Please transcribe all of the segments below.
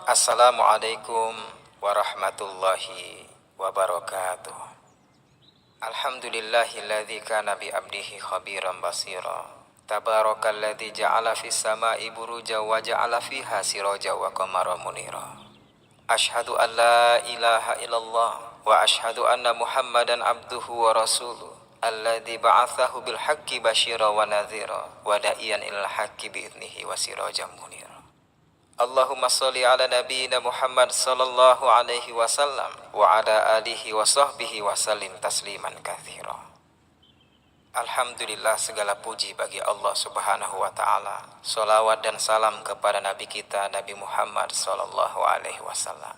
Assalamualaikum warahmatullahi wabarakatuh. Alhamdulillahilladzi kana bi abdihi khabiran basira. Tabarakalladzi ja'ala fis sama'i buruja wa ja'ala fiha siraja wa qamara munira. Asyhadu an la ilaha illallah wa asyhadu anna Muhammadan abduhu wa rasuluh. Alladzi ba'atsahu bil haqqi basyira wa nadhira wa da'iyan ilal haqqi bi idnihi wa sirajan munira. Allahumma sholli ala nabiyyina Muhammad sallallahu alaihi wasallam wa ala alihi wa sahbihi wa sallim tasliman katsira. Alhamdulillah, segala puji bagi Allah Subhanahu wa taala. Shalawat dan salam kepada nabi kita Nabi Muhammad sallallahu alaihi wasallam.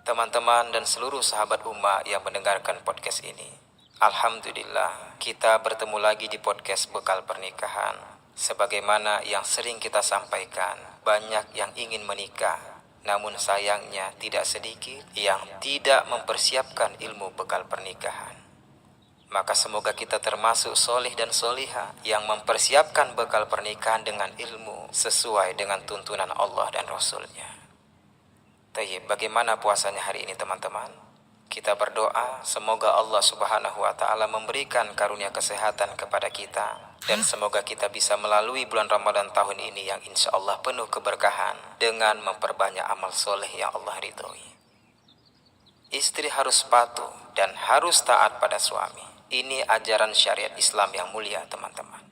Teman-teman dan seluruh sahabat ummah yang mendengarkan podcast ini, alhamdulillah kita bertemu lagi di podcast Bekal Pernikahan. Sebagaimana yang sering kita sampaikan, banyak yang ingin menikah, namun sayangnya tidak sedikit yang tidak mempersiapkan ilmu bekal pernikahan. Maka semoga kita termasuk solih dan soliha yang mempersiapkan bekal pernikahan dengan ilmu sesuai dengan tuntunan Allah dan Rasulnya. Tayyib, bagaimana puasanya hari ini teman-teman? Kita berdoa semoga Allah Subhanahu wa taala memberikan karunia kesehatan kepada kita, dan semoga kita bisa melalui bulan Ramadan tahun ini yang insya Allah penuh keberkahan dengan memperbanyak amal soleh yang Allah ridhoi. Istri harus patuh dan harus taat pada suami. Ini ajaran syariat Islam yang mulia teman-teman.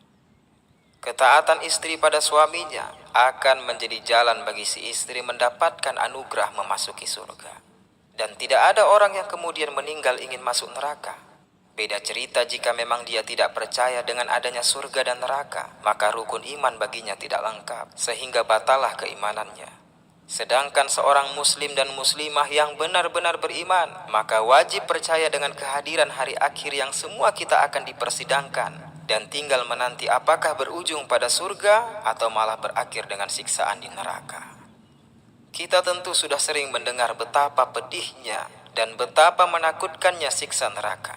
Ketaatan istri pada suaminya akan menjadi jalan bagi si istri mendapatkan anugerah memasuki surga. Dan tidak ada orang yang kemudian meninggal ingin masuk neraka. Beda cerita jika memang dia tidak percaya dengan adanya surga dan neraka, maka rukun iman baginya tidak lengkap, sehingga batalah keimanannya. Sedangkan seorang muslim dan muslimah yang benar-benar beriman, maka wajib percaya dengan kehadiran hari akhir yang semua kita akan dipersidangkan, dan tinggal menanti apakah berujung pada surga atau malah berakhir dengan siksaan di neraka. Kita tentu sudah sering mendengar betapa pedihnya dan betapa menakutkannya siksa neraka.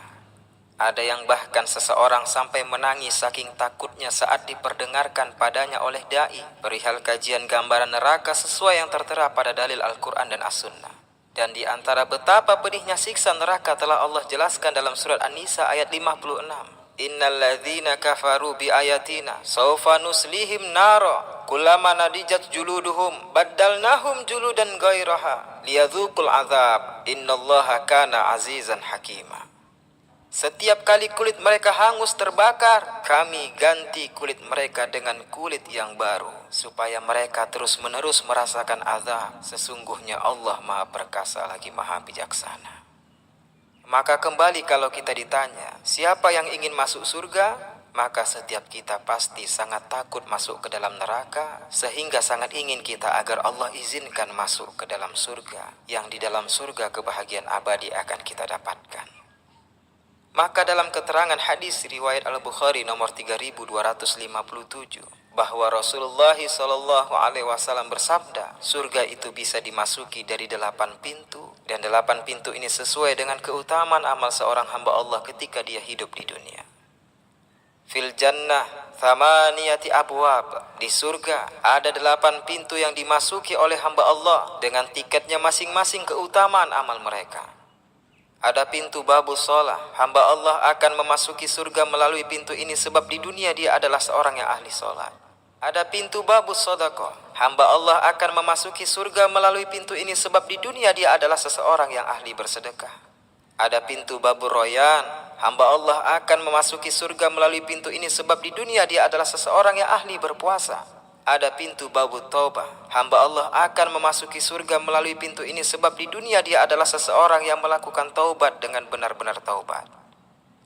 Ada yang bahkan seseorang sampai menangis saking takutnya saat diperdengarkan padanya oleh dai perihal kajian gambaran neraka sesuai yang tertera pada dalil Al-Quran dan As-Sunnah. Dan di antara betapa pedihnya siksa neraka telah Allah jelaskan dalam surat An-Nisa ayat 56. Innal ladzina kafaru bi ayatina sawfa nuslihim nara kullama nadijat juluduhum baddalnahum juludan ghairaha liyadzuqul azab innallaha kana azizan hakima. Setiap kali kulit mereka hangus terbakar, kami ganti kulit mereka dengan kulit yang baru supaya mereka terus-menerus merasakan azab. Sesungguhnya Allah Maha Perkasa lagi Maha Bijaksana. Maka kembali kalau kita ditanya, siapa yang ingin masuk surga? Maka setiap kita pasti sangat takut masuk ke dalam neraka, sehingga sangat ingin kita agar Allah izinkan masuk ke dalam surga, yang di dalam surga kebahagiaan abadi akan kita dapatkan. Maka dalam keterangan hadis riwayat Al-Bukhari nomor 3257, bahwa Rasulullah SAW bersabda, surga itu bisa dimasuki dari 8 pintu, dan 8 pintu ini sesuai dengan keutamaan amal seorang hamba Allah ketika dia hidup di dunia. Fil jannah thamaniyati abwab, di surga ada 8 pintu yang dimasuki oleh hamba Allah dengan tiketnya masing-masing keutamaan amal mereka. Ada pintu babus sholah, hamba Allah akan memasuki surga melalui pintu ini sebab di dunia dia adalah seorang yang ahli sholat. Ada pintu babus sodaqah, hamba Allah akan memasuki surga melalui pintu ini sebab di dunia dia adalah seseorang yang ahli bersedekah. Ada pintu babur royan, hamba Allah akan memasuki surga melalui pintu ini sebab di dunia dia adalah seseorang yang ahli berpuasa. Ada pintu babu taubah, hamba Allah akan memasuki surga melalui pintu ini sebab di dunia dia adalah seseorang yang melakukan taubat dengan benar-benar taubat.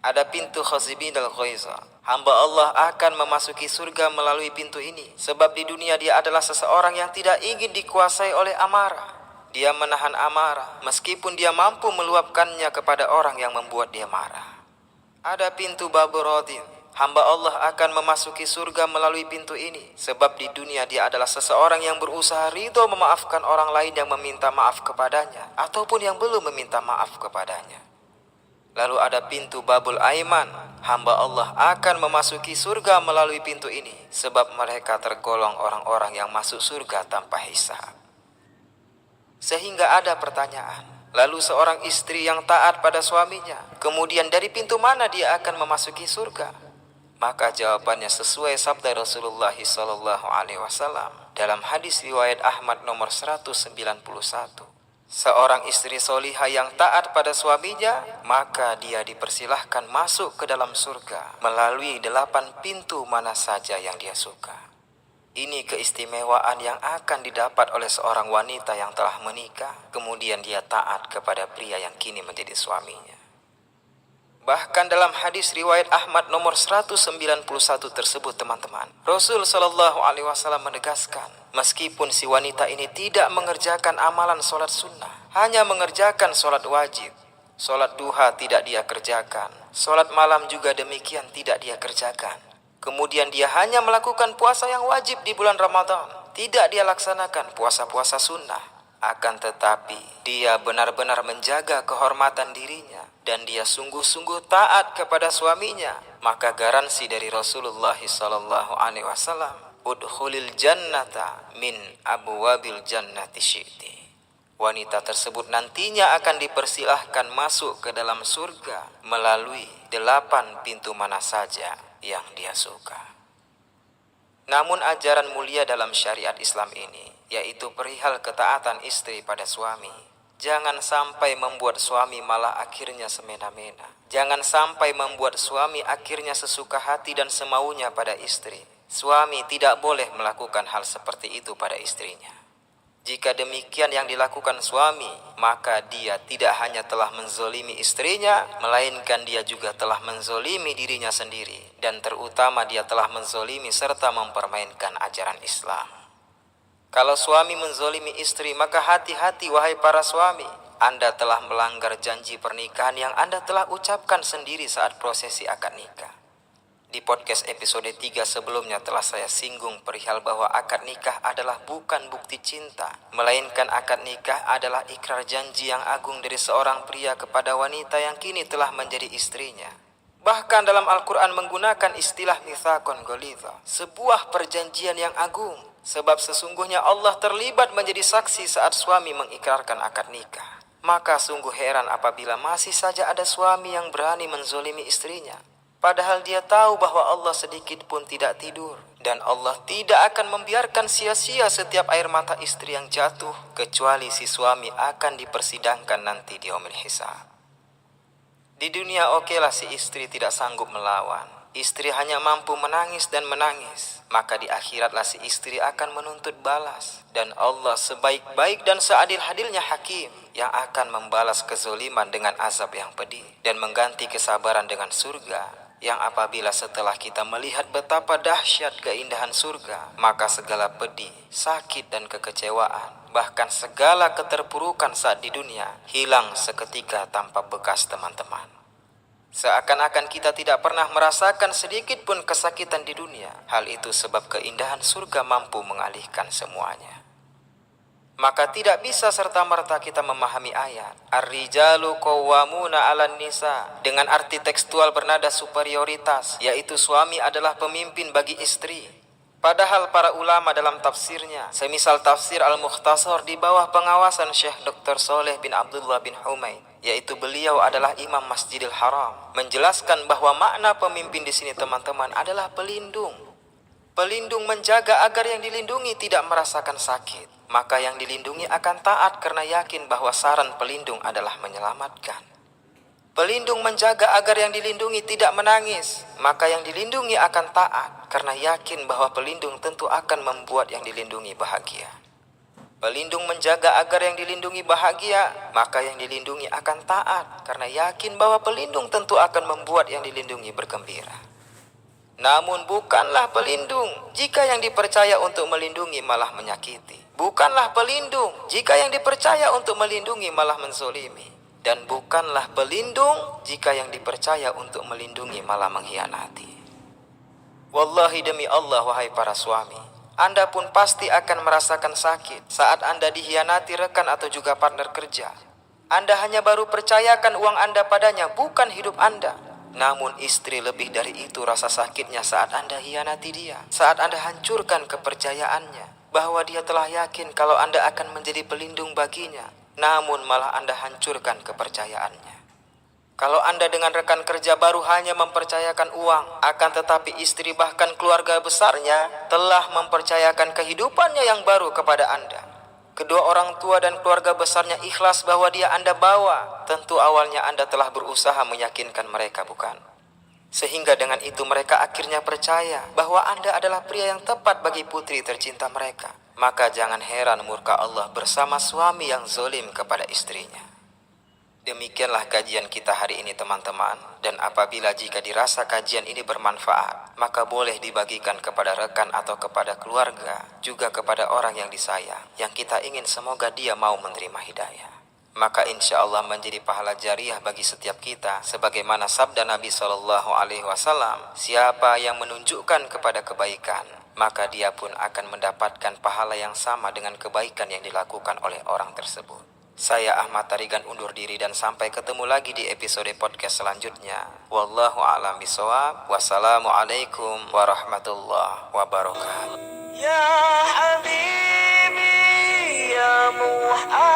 Ada pintu khazibin al-ghaiza, hamba Allah akan memasuki surga melalui pintu ini sebab di dunia dia adalah seseorang yang tidak ingin dikuasai oleh amarah. Dia menahan amarah meskipun dia mampu meluapkannya kepada orang yang membuat dia marah. Ada pintu babur radin, hamba Allah akan memasuki surga melalui pintu ini sebab di dunia dia adalah seseorang yang berusaha ridho memaafkan orang lain yang meminta maaf kepadanya ataupun yang belum meminta maaf kepadanya. Lalu ada pintu babul aiman, hamba Allah akan memasuki surga melalui pintu ini sebab mereka tergolong orang-orang yang masuk surga tanpa hisab. Sehingga ada pertanyaan, lalu seorang istri yang taat pada suaminya, kemudian dari pintu mana dia akan memasuki surga? Maka jawabannya sesuai sabda Rasulullah SAW dalam hadis riwayat Ahmad nomor 191. Seorang istri solihah yang taat pada suaminya, maka dia dipersilahkan masuk ke dalam surga melalui 8 pintu mana saja yang dia suka. Ini keistimewaan yang akan didapat oleh seorang wanita yang telah menikah, kemudian dia taat kepada pria yang kini menjadi suaminya. Bahkan dalam hadis riwayat Ahmad nomor 191 tersebut teman-teman, Rasul Shallallahu Alaihi Wasallam menegaskan, meskipun si wanita ini tidak mengerjakan amalan sholat sunnah, hanya mengerjakan sholat wajib, sholat duha tidak dia kerjakan, sholat malam juga demikian tidak dia kerjakan, kemudian dia hanya melakukan puasa yang wajib di bulan Ramadan, tidak dia laksanakan puasa-puasa sunnah, akan tetapi dia benar-benar menjaga kehormatan dirinya dan dia sungguh-sungguh taat kepada suaminya, maka garansi dari Rasulullah SAW, udkhulil jannata min abwabil jannati syi'ti. Wanita tersebut nantinya akan dipersilahkan masuk ke dalam surga melalui 8 pintu mana saja yang dia suka. Namun ajaran mulia dalam syariat Islam ini, yaitu perihal ketaatan istri pada suami, jangan sampai membuat suami malah akhirnya semena-mena. Jangan sampai membuat suami akhirnya sesuka hati dan semaunya pada istri. Suami tidak boleh melakukan hal seperti itu pada istrinya. Jika demikian yang dilakukan suami, maka dia tidak hanya telah menzolimi istrinya, melainkan dia juga telah menzolimi dirinya sendiri. Dan terutama dia telah menzolimi serta mempermainkan ajaran Islam. Kalau suami menzolimi istri, maka hati-hati wahai para suami. Anda telah melanggar janji pernikahan yang Anda telah ucapkan sendiri saat prosesi akad nikah. Di podcast episode 3 sebelumnya telah saya singgung perihal bahwa akad nikah adalah bukan bukti cinta, melainkan akad nikah adalah ikrar janji yang agung dari seorang pria kepada wanita yang kini telah menjadi istrinya. Bahkan dalam Al-Quran menggunakan istilah mitsaqon ghalidha, sebuah perjanjian yang agung, sebab sesungguhnya Allah terlibat menjadi saksi saat suami mengikrarkan akad nikah. Maka sungguh heran apabila masih saja ada suami yang berani menzolimi istrinya. Padahal dia tahu bahwa Allah sedikit pun tidak tidur. Dan Allah tidak akan membiarkan sia-sia setiap air mata istri yang jatuh, kecuali si suami akan dipersidangkan nanti di yaumil hisab. Di dunia okelah si istri tidak sanggup melawan. Istri hanya mampu menangis dan menangis. Maka di akhiratlah si istri akan menuntut balas. Dan Allah sebaik-baik dan seadil-adilnya hakim, yang akan membalas kezoliman dengan azab yang pedih dan mengganti kesabaran dengan surga. Yang apabila setelah kita melihat betapa dahsyat keindahan surga, maka segala pedih, sakit dan kekecewaan, bahkan segala keterpurukan saat di dunia, hilang seketika tanpa bekas teman-teman. Seakan-akan kita tidak pernah merasakan sedikit pun kesakitan di dunia. Hal itu sebab keindahan surga mampu mengalihkan semuanya. Maka tidak bisa serta-merta kita memahami ayat Ar-rijalu qawwamuna 'alan nisa dengan arti tekstual bernada superioritas, yaitu suami adalah pemimpin bagi istri. Padahal para ulama dalam tafsirnya, semisal tafsir Al-Mukhtasar di bawah pengawasan Syekh Dr. Saleh bin Abdullah bin Humaid, yaitu beliau adalah Imam Masjidil Haram, menjelaskan bahwa makna pemimpin di sini teman-teman adalah pelindung. Pelindung menjaga agar yang dilindungi tidak merasakan sakit. Maka yang dilindungi akan taat karena yakin bahwa saran pelindung adalah menyelamatkan. Pelindung menjaga agar yang dilindungi tidak menangis. Maka yang dilindungi akan taat karena yakin bahwa pelindung tentu akan membuat yang dilindungi bahagia. Pelindung menjaga agar yang dilindungi bahagia, maka yang dilindungi akan taat karena yakin bahwa pelindung tentu akan membuat yang dilindungi bergembira. Namun bukanlah pelindung jika yang dipercaya untuk melindungi malah menyakiti. Bukanlah pelindung jika yang dipercaya untuk melindungi malah menzolimi. Dan bukanlah pelindung jika yang dipercaya untuk melindungi malah mengkhianati. Wallahi demi Allah wahai para suami, Anda pun pasti akan merasakan sakit saat Anda dikhianati rekan atau juga partner kerja. Anda hanya baru percayakan uang Anda padanya, bukan hidup Anda. Namun istri lebih dari itu rasa sakitnya saat Anda hianati dia, saat Anda hancurkan kepercayaannya. bahwa dia telah yakin kalau Anda akan menjadi pelindung baginya, namun malah Anda hancurkan kepercayaannya. Kalau Anda dengan rekan kerja baru hanya mempercayakan uang, akan tetapi istri bahkan keluarga besarnya telah mempercayakan kehidupannya yang baru kepada Anda. Kedua orang tua dan keluarga besarnya ikhlas bahwa dia Anda bawa. Tentu awalnya Anda telah berusaha meyakinkan mereka, bukan? Sehingga dengan itu mereka akhirnya percaya bahwa Anda adalah pria yang tepat bagi putri tercinta mereka. Maka jangan heran murka Allah bersama suami yang zolim kepada istrinya. Demikianlah kajian kita hari ini teman-teman, dan apabila jika dirasa kajian ini bermanfaat, maka boleh dibagikan kepada rekan atau kepada keluarga, juga kepada orang yang disayang, yang kita ingin semoga dia mau menerima hidayah. Maka insya Allah menjadi pahala jariah bagi setiap kita, sebagaimana sabda Nabi SAW, siapa yang menunjukkan kepada kebaikan, maka dia pun akan mendapatkan pahala yang sama dengan kebaikan yang dilakukan oleh orang tersebut. Saya Ahmad Tarigan undur diri dan sampai ketemu lagi di episode podcast selanjutnya. Wallahu a'lam bishawab. Wassalamualaikum warahmatullahi wabarakatuh. Ya Habibi ya Muhammad.